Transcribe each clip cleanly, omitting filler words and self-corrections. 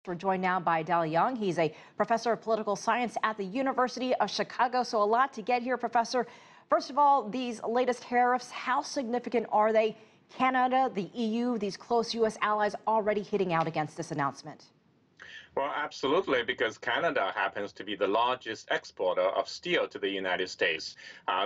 We're joined now by Dali Yang. He's a professor of political science at the University of Chicago. So a lot to get here, Professor. First of all, these latest tariffs, how significant are they? Canada, the EU, these close U.S. allies already hitting out against this announcement. Well, absolutely, because Canada happens to be the largest exporter of steel to the United States.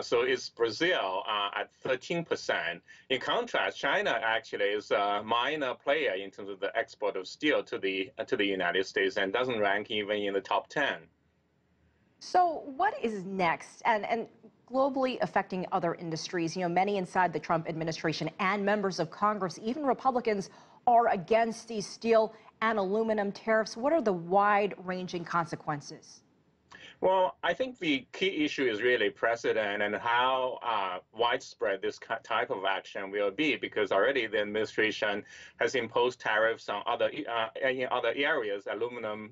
So is Brazil at 13%. In contrast, China actually is a minor player in terms of the export of steel to the United States and doesn't rank even in the top 10. So what is next and globally affecting other industries? You know, many inside the Trump administration and members of Congress, even Republicans, are against these steel and aluminum tariffs. What are the wide-ranging consequences? Well, I think the key issue is really precedent and how widespread this type of action will be, because already the administration has imposed tariffs on in other areas, aluminum,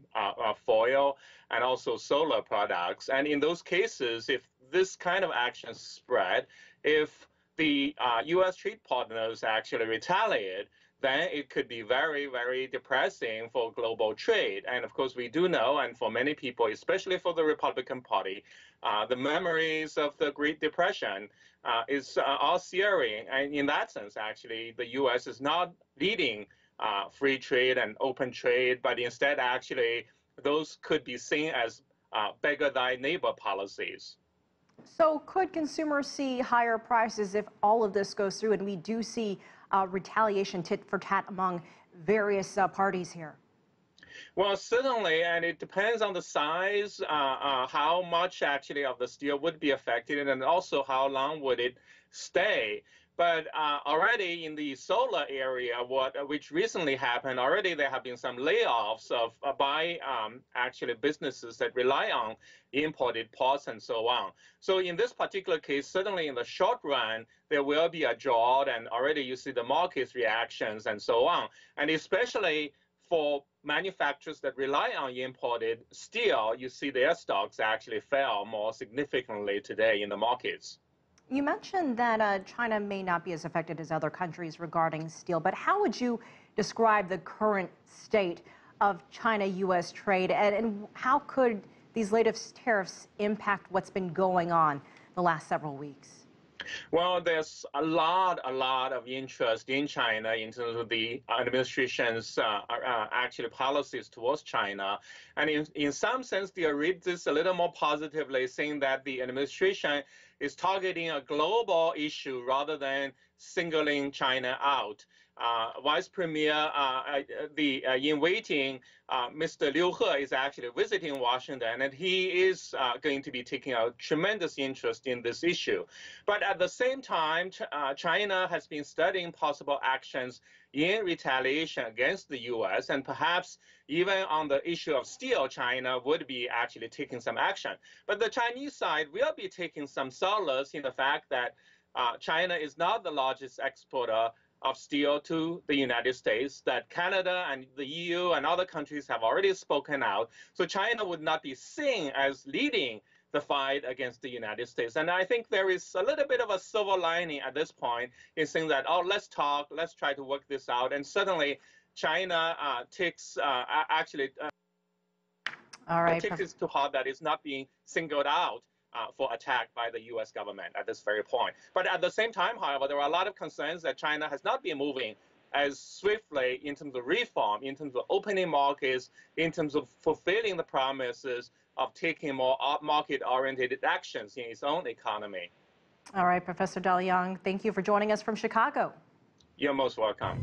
foil, and also solar products. And in those cases, if this kind of action spread, if the U.S. trade partners actually retaliate, then it could be very, very depressing for global trade. And of course, we do know, and for many people, especially for the Republican Party, the memories of the Great Depression are searing. And in that sense, actually, the U.S. is not leading free trade and open trade, but instead, actually, those could be seen as beggar thy neighbor policies. So could consumers see higher prices if all of this goes through and we do see retaliation tit for tat among various parties here? Well, certainly, and it depends on the size, how much actually of the steel would be affected, and also how long would it stay. But already in the solar area, which recently happened, already there have been some layoffs by actually businesses that rely on imported parts and so on. So in this particular case, certainly in the short run, there will be a drought, and already you see the market's reactions and so on. And especially for manufacturers that rely on imported steel, you see their stocks actually fell more significantly today in the markets. You mentioned that China may not be as affected as other countries regarding steel, but how would you describe the current state of China-U.S. trade, and how could these latest tariffs impact what's been going on the last several weeks? Well, there's a lot of interest in China in terms of the administration's actually policies towards China. And in some sense, they read this a little more positively, saying that the administration is targeting a global issue rather than singling China out. Vice Premier in waiting, Mr. Liu He, is actually visiting Washington, and he is going to be taking a tremendous interest in this issue. But at the same time, China has been studying possible actions in retaliation against the U.S., and perhaps even on the issue of steel, China would be actually taking some action. But the Chinese side will be taking some solace in the fact that China is not the largest exporter of steel to the United States, that Canada and the EU and other countries have already spoken out. So China would not be seen as leading the fight against the United States. And I think there is a little bit of a silver lining at this point in saying that, oh, let's talk, let's try to work this out. And suddenly China takes it to heart that it's not being singled out for attack by the U.S. government at this very point. But at the same time, however, there are a lot of concerns that China has not been moving as swiftly in terms of reform, in terms of opening markets, in terms of fulfilling the promises of taking more market-oriented actions in its own economy. All right, Professor Dali Yang, thank you for joining us from Chicago. You're most welcome.